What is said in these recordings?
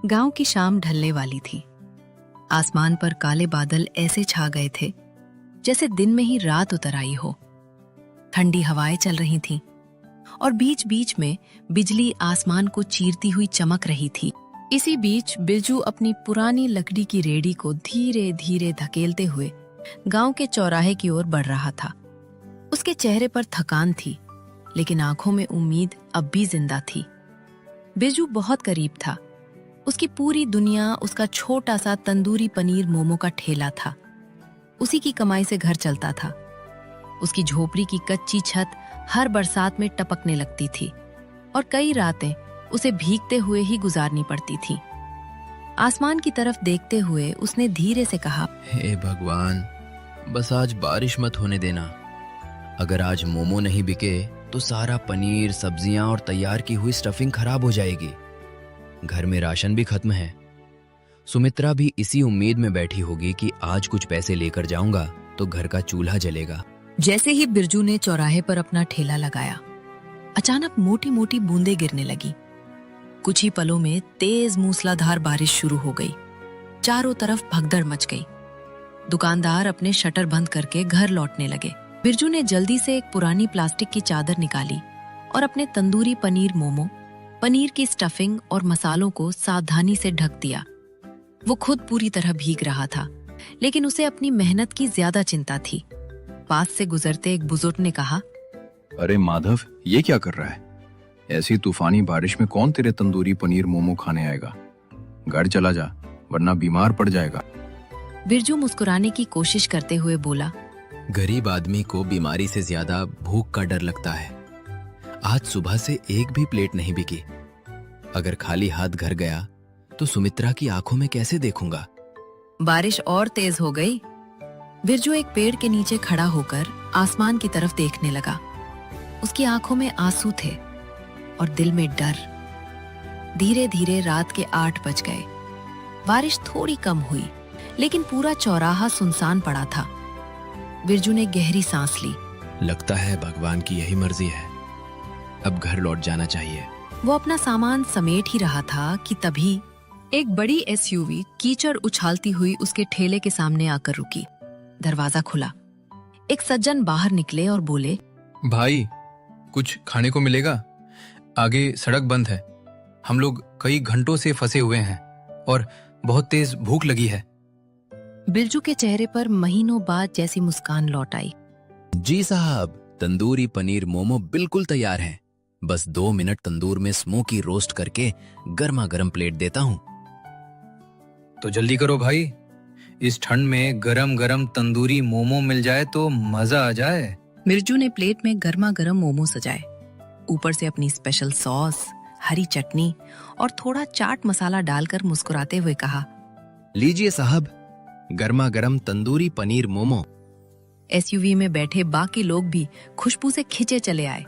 गांव की शाम ढलने वाली थी। आसमान पर काले बादल ऐसे छा गए थे जैसे दिन में ही रात उतर आई हो। ठंडी हवाएं चल रही थीं और बीच बीच में बिजली आसमान को चीरती हुई चमक रही थी। इसी बीच बिरजू अपनी पुरानी लकड़ी की रेडी को धीरे धीरे धकेलते हुए गांव के चौराहे की ओर बढ़ रहा था। उसके चेहरे पर थकान थी, लेकिन आंखों में उम्मीद अब भी जिंदा थी। बिरजू बहुत करीब था। उसकी पूरी दुनिया उसका छोटा सा तंदूरी पनीर मोमो का ठेला था। उसी की कमाई से घर चलता था। उसकी झोपड़ी की कच्ची छत हर बरसात में टपकने लगती थी और कई रातें उसे भीगते हुए ही गुजारनी पड़ती थी। आसमान की तरफ देखते हुए उसने धीरे से कहा, हे भगवान, बस आज बारिश मत होने देना। अगर आज मोमो नहीं बिके तो सारा पनीर, सब्जियां और तैयार की हुई स्टफिंग खराब हो जाएगी। घर में राशन भी खत्म है। सुमित्रा भी इसी उम्मीद में बैठी होगी कि आज कुछ पैसे लेकर जाऊंगा तो घर का चूल्हा जलेगा। जैसे ही बिरजू ने चौराहे पर अपना ठेला लगाया, अचानक मोटी मोटी बूंदें गिरने लगी। कुछ ही पलों में तेज मूसलाधार बारिश शुरू हो गई। चारों तरफ भगदड़ मच गई। दुकानदार अपने शटर बंद करके घर लौटने लगे। बिरजू ने जल्दी से एक पुरानी प्लास्टिक की चादर निकाली और अपने तंदूरी पनीर मोमो, पनीर की स्टफिंग और मसालों को सावधानी से ढक दिया। वो खुद पूरी तरह भीग रहा था, लेकिन उसे अपनी मेहनत की ज्यादा चिंता थी। पास से गुजरते एक बुजुर्ग ने कहा, अरे माधव, ये क्या कर रहा है? ऐसी तूफानी बारिश में कौन तेरे तंदूरी पनीर मोमो खाने आएगा? घर चला जा, वरना बीमार पड़ जाएगा। बिरजू मुस्कुराने की कोशिश करते हुए बोला, गरीब आदमी को बीमारी से ज्यादा भूख का डर लगता है। आज सुबह से एक भी प्लेट नहीं बिकी। अगर खाली हाथ घर गया तो सुमित्रा की आंखों में कैसे देखूंगा? बारिश और तेज हो गई। बिरजू एक पेड़ के नीचे खड़ा होकर आसमान की तरफ देखने लगा। उसकी आंखों में आंसू थे और दिल में डर। धीरे धीरे रात के 8 बज गए। बारिश थोड़ी कम हुई, लेकिन पूरा चौराहा सुनसान पड़ा था। बिरजू ने गहरी सांस ली। लगता है भगवान की यही मर्जी है। अब घर लौट जाना चाहिए। वो अपना सामान समेट ही रहा था कि तभी एक बड़ी एसयूवी कीचड़ उछालती हुई उसके ठेले के सामने आकर रुकी। दरवाजा खुला। एक सज्जन बाहर निकले और बोले, भाई, कुछ खाने को मिलेगा? आगे सड़क बंद है। हम लोग कई घंटों से फंसे हुए हैं और बहुत तेज भूख लगी है। बिरजू के चेहरे पर महीनों बाद जैसी मुस्कान लौट आई। जी साहब, तंदूरी पनीर मोमो बिल्कुल तैयार हैं। बस 2 मिनट तंदूर में स्मोकी रोस्ट करके गर्मा गर्म प्लेट देता हूँ। तो जल्दी करो भाई, इस ठंड में गरम गरम तंदूरी मोमो मिल जाए तो मजा आ जाए। बिरजू ने प्लेट में गर्मा गर्म मोमो सजाए। ऊपर से अपनी स्पेशल सॉस, हरी चटनी और थोड़ा चाट मसाला डालकर मुस्कुराते हुए कहा, लीजिए साहब, गर्मा गर्म तंदूरी पनीर मोमो। एसयूवी में बैठे बाकी लोग भी खुशबू से खिंचे चले आए।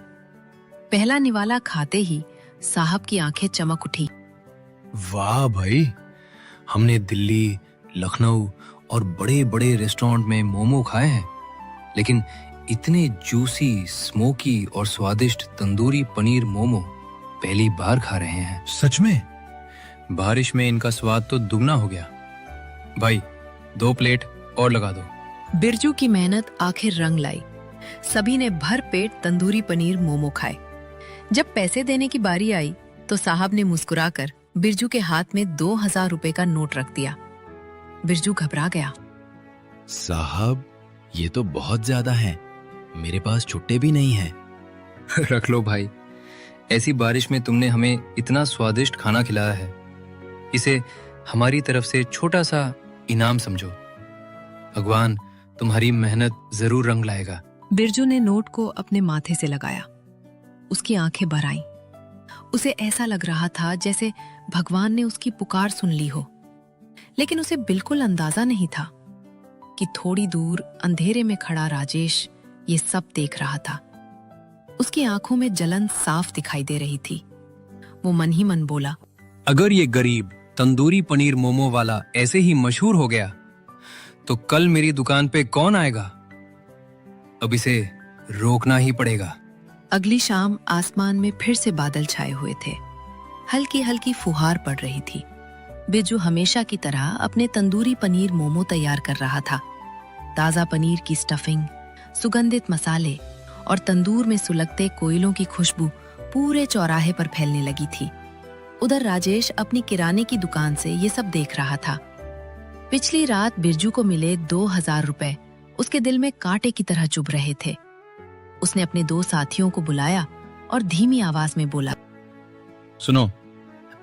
पहला निवाला खाते ही साहब की आंखें चमक उठी। वाह भाई, हमने दिल्ली, लखनऊ और बड़े बड़े रेस्टोरेंट में मोमो खाए हैं, लेकिन इतने जूसी, स्मोकी और स्वादिष्ट तंदूरी पनीर मोमो पहली बार खा रहे हैं। सच में बारिश में इनका स्वाद तो दुगना हो गया। भाई, 2 प्लेट और लगा दो। बिरजू की मेहनत आखिर रंग लाई। सभी ने भर पेट तंदूरी पनीर मोमो खाए। जब पैसे देने की बारी आई तो साहब ने मुस्कुराकर बिरजू के हाथ में 2000 रुपए का नोट रख दिया। बिरजू घबरा गया। साहब, ये तो बहुत ज्यादा है। मेरे पास छुट्टे भी नहीं हैं। रख लो भाई, ऐसी बारिश में तुमने हमें इतना स्वादिष्ट खाना खिलाया है। इसे हमारी तरफ से छोटा सा इनाम समझो। भगवान तुम्हारी मेहनत जरूर रंग लाएगा। बिरजू ने नोट को अपने माथे से लगाया। उसकी आंखें भर आईं। उसे ऐसा लग रहा था जैसे भगवान ने उसकी पुकार सुन ली हो, लेकिन उसे बिल्कुल अंदाजा नहीं था कि थोड़ी दूर अंधेरे में खड़ा राजेश ये सब देख रहा था। उसकी आंखों में जलन साफ दिखाई दे रही थी। वो मन ही मन बोला, अगर ये गरीब तंदूरी पनीर मोमो वाला ऐसे ही मशहूर हो गया तो कल मेरी दुकान पे कौन आएगा? अब इसे रोकना ही पड़ेगा। अगली शाम आसमान में फिर से बादल छाए हुए थे। हल्की हल्की फुहार पड़ रही थी। बिरजू हमेशा की तरह अपने तंदूरी पनीर मोमो तैयार कर रहा था। ताजा पनीर की स्टफिंग, सुगंधित मसाले और तंदूर में सुलगते कोयलों की खुशबू पूरे चौराहे पर फैलने लगी थी। उधर राजेश अपनी किराने की दुकान से ये सब देख रहा था। पिछली रात बिरजू को मिले 2000 रुपए उसके दिल में कांटे की तरह चुभ रहे थे। उसने अपने 2 साथियों को बुलाया और धीमी आवाज में बोला, सुनो,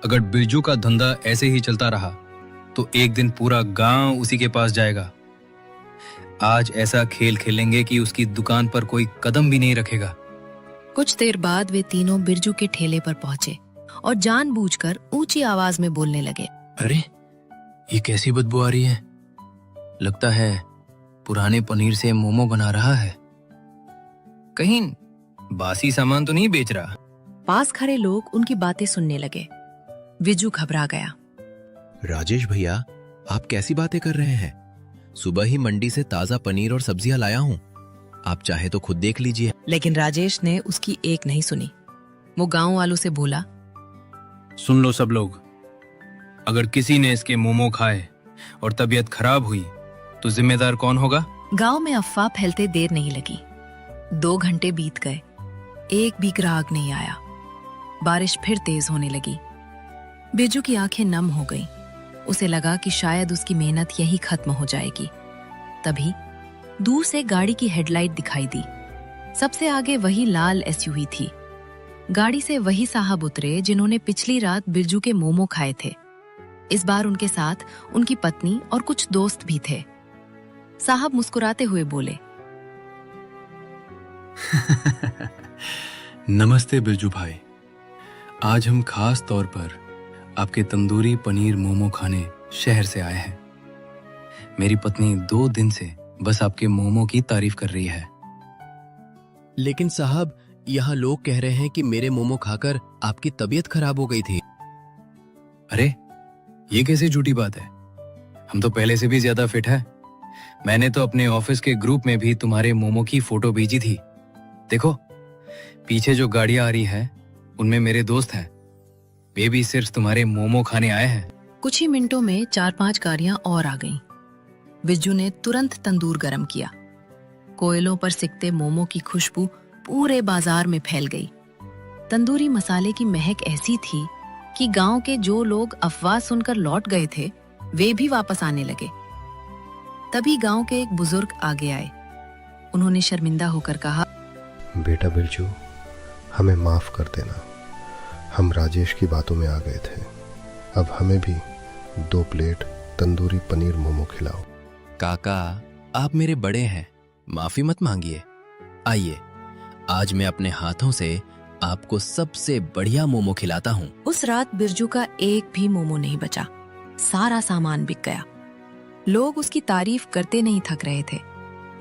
अगर बिरजू का धंधा ऐसे ही चलता रहा तो एक दिन पूरा गांव उसी के पास जाएगा। आज ऐसा खेल खेलेंगे कि उसकी दुकान पर कोई कदम भी नहीं रखेगा। कुछ देर बाद वे तीनों बिरजू के ठेले पर पहुंचे और जानबूझकर ऊंची आवाज में बोलने लगे। अरे, ये कैसी बदबू आ रही है? लगता है पुराने पनीर से मोमो बना रहा है। कहीं बासी सामान तो नहीं बेच रहा? पास खड़े लोग उनकी बातें सुनने लगे। बिरजू घबरा गया। राजेश भैया, आप कैसी बातें कर रहे हैं? सुबह ही मंडी से ताजा पनीर और सब्जियां लाया हूं। आप चाहे तो खुद देख लीजिए। लेकिन राजेश ने उसकी एक नहीं सुनी। वो गांव वालों से बोला, सुन लो सब लोग, अगर किसी ने इसके मोमो खाए और तबीयत खराब हुई तो जिम्मेदार कौन होगा? गांव में अफवाह फैलते देर नहीं लगी। 2 घंटे बीत गए, एक भी ग्राहक नहीं आया। बारिश फिर तेज होने लगी। बिरजू की आंखें नम हो गईं। उसे लगा कि शायद उसकी मेहनत यही खत्म हो जाएगी। तभी दूर से गाड़ी की हेडलाइट दिखाई दी। सबसे आगे वही लाल एसयूवी थी। गाड़ी से वही साहब उतरे जिन्होंने पिछली रात बिरजू के मोमो खाए थे। इस बार उनके साथ उनकी पत्नी और कुछ दोस्त भी थे। साहब मुस्कुराते हुए बोले, नमस्ते बिरजू भाई, आज हम खास तौर पर आपके तंदूरी पनीर मोमो खाने शहर से आए हैं। मेरी पत्नी 2 दिन से बस आपके मोमो की तारीफ कर रही है। लेकिन साहब, यहाँ लोग कह रहे हैं कि मेरे मोमो खाकर आपकी तबीयत खराब हो गई थी। अरे, ये कैसे झूठी बात है? हम तो पहले से भी ज्यादा फिट है। मैंने तो अपने ऑफिस के ग्रुप में भी तुम्हारे मोमो की फोटो भेजी थी। देखो, पीछे जो गाड़ियां आ रही हैं, उनमें मेरे दोस्त हैं। वे भी सिर्फ तुम्हारे मोमो खाने आए हैं। कुछ ही मिनटों में 4-5 गाड़ियां और आ गईं। बिरजू ने तुरंत तंदूर गरम किया। कोयलों पर सिकते मोमो की खुशबू पूरे बाजार में फैल गई। तंदूरी मसाले की महक ऐसी थी कि गांव के जो लोग अफवाह सुनकर लौट गए थे, वे भी वापस आने लगे। तभी गांव के एक बुजुर्ग आगे आए। उन्होंने शर्मिंदा होकर कहा, बेटा बिरजू, हमें माफ कर देना। हम राजेश की बातों में आ गए थे। अब हमें भी 2 प्लेट तंदूरी पनीर मोमो खिलाओ। काका, आप मेरे बड़े हैं, माफी मत मांगिए। आइए, आज मैं अपने हाथों से आपको सबसे बढ़िया मोमो खिलाता हूँ। उस रात बिरजू का एक भी मोमो नहीं बचा। सारा सामान बिक गया। लोग उसकी तारीफ करते नहीं थक रहे थे।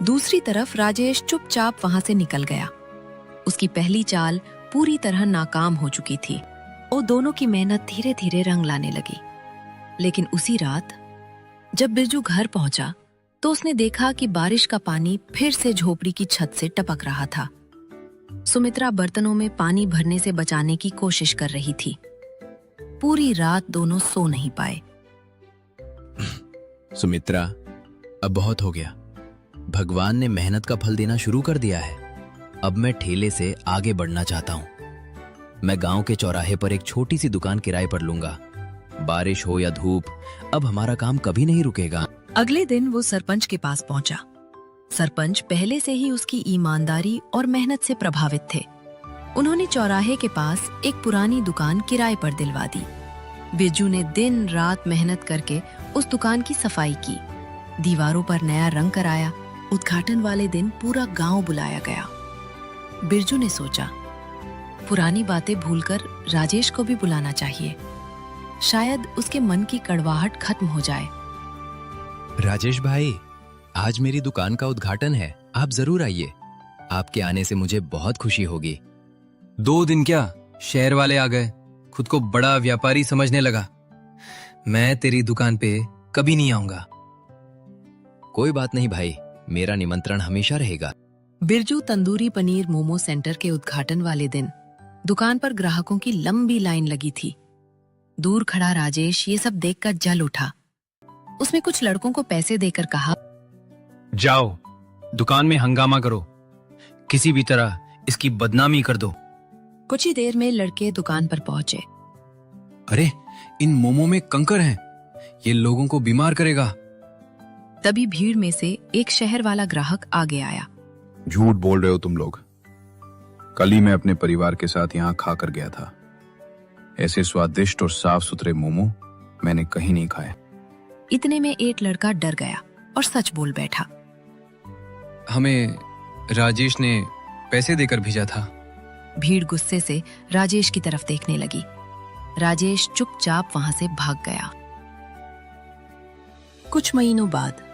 दूसरी तरफ राजेश चुपचाप वहां से निकल गया। उसकी पहली चाल पूरी तरह नाकाम हो चुकी थी और दोनों की मेहनत धीरे धीरे रंग लाने लगी। लेकिन उसी रात जब बिरजू घर पहुंचा तो उसने देखा कि बारिश का पानी फिर से झोपड़ी की छत से टपक रहा था। सुमित्रा बर्तनों में पानी भरने से बचाने की कोशिश कर रही थी। पूरी रात दोनों सो नहीं पाए। सुमित्रा, अब बहुत हो गया। भगवान ने मेहनत का फल देना शुरू कर दिया है। अब मैं ठेले से आगे बढ़ना चाहता हूँ। मैं गांव के चौराहे पर एक छोटी सी दुकान किराए पर लूंगा। बारिश हो या धूप, अब हमारा काम कभी नहीं रुकेगा। अगले दिन वो सरपंच के पास पहुंचा। सरपंच पहले से ही उसकी ईमानदारी और मेहनत से प्रभावित थे। उन्होंने चौराहे के पास एक पुरानी दुकान किराए पर दिलवा दी। बिरजू ने दिन रात मेहनत करके उस दुकान की सफाई की, दीवारों पर नया रंग कराया। उद्घाटन वाले दिन पूरा गांव बुलाया गया। बिरजू ने सोचा, पुरानी बातें भूलकर राजेश को भी बुलाना चाहिए। शायद उसके मन की कड़वाहट खत्म हो जाए। राजेश भाई, आज मेरी दुकान का उद्घाटन है, आप जरूर आइए। आपके आने से मुझे बहुत खुशी होगी। 2 दिन क्या, शहर वाले आ गए। खुद को बड़ा व्यापारी समझने लगा। मैं तेरी दुकान पे कभी नहीं आऊंगा। कोई बात नहीं भाई, मेरा निमंत्रण हमेशा रहेगा। बिरजू तंदूरी पनीर मोमो सेंटर के उद्घाटन वाले दिन दुकान पर ग्राहकों की लंबी लाइन लगी थी। दूर खड़ा राजेश ये सब देखकर जल उठा। उसने कुछ लड़कों को पैसे देकर कहा, जाओ दुकान में हंगामा करो, किसी भी तरह इसकी बदनामी कर दो। कुछ ही देर में लड़के दुकान पर पहुंचे। अरे इन मोमो में कंकर हैं, ये लोगों को बीमार करेगा। तभी भीड़ में से एक शहर वाला ग्राहक आगे आया। झूठ बोल रहे हो तुम लोग। कल ही मैं अपने परिवार के साथ यहाँ खा कर गया था। ऐसे स्वादिष्ट और साफ सुथरे मोमो मैंने कहीं नहीं खाए। इतने में एक लड़का डर गया और सच बोल बैठा। हमें राजेश ने पैसे देकर भेजा था। भीड़ गुस्से से राजेश की तरफ देखने लगी। राजेश चुपचाप वहां से भाग गया। कुछ महीनों बाद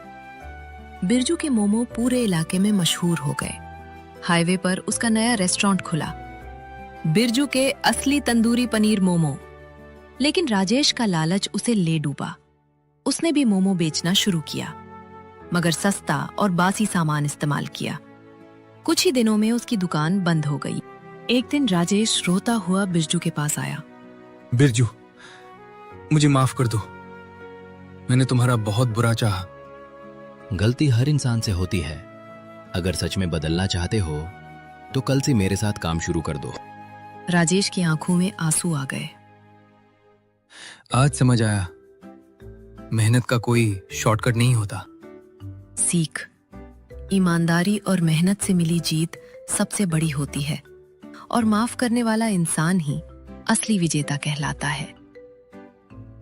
बिरजू के मोमो पूरे इलाके में मशहूर हो गए। हाईवे पर उसका नया रेस्टोरेंट खुला, बिरजू के असली तंदूरी पनीर मोमो। लेकिन राजेश का लालच उसे ले डूबा। उसने भी मोमो बेचना शुरू किया, मगर सस्ता और बासी सामान इस्तेमाल किया। कुछ ही दिनों में उसकी दुकान बंद हो गई। एक दिन राजेश रोता हुआ बिरजू के पास आया। बिरजू, मुझे माफ कर दो, मैंने तुम्हारा बहुत बुरा चाहा। गलती हर इंसान से होती है। अगर सच में बदलना चाहते हो तो कल से मेरे साथ काम शुरू कर दो। राजेश की आंखों में आंसू आ गए। आज समझ आया, मेहनत का कोई शॉर्टकट नहीं होता। सीख, ईमानदारी और मेहनत से मिली जीत सबसे बड़ी होती है, और माफ करने वाला इंसान ही असली विजेता कहलाता है।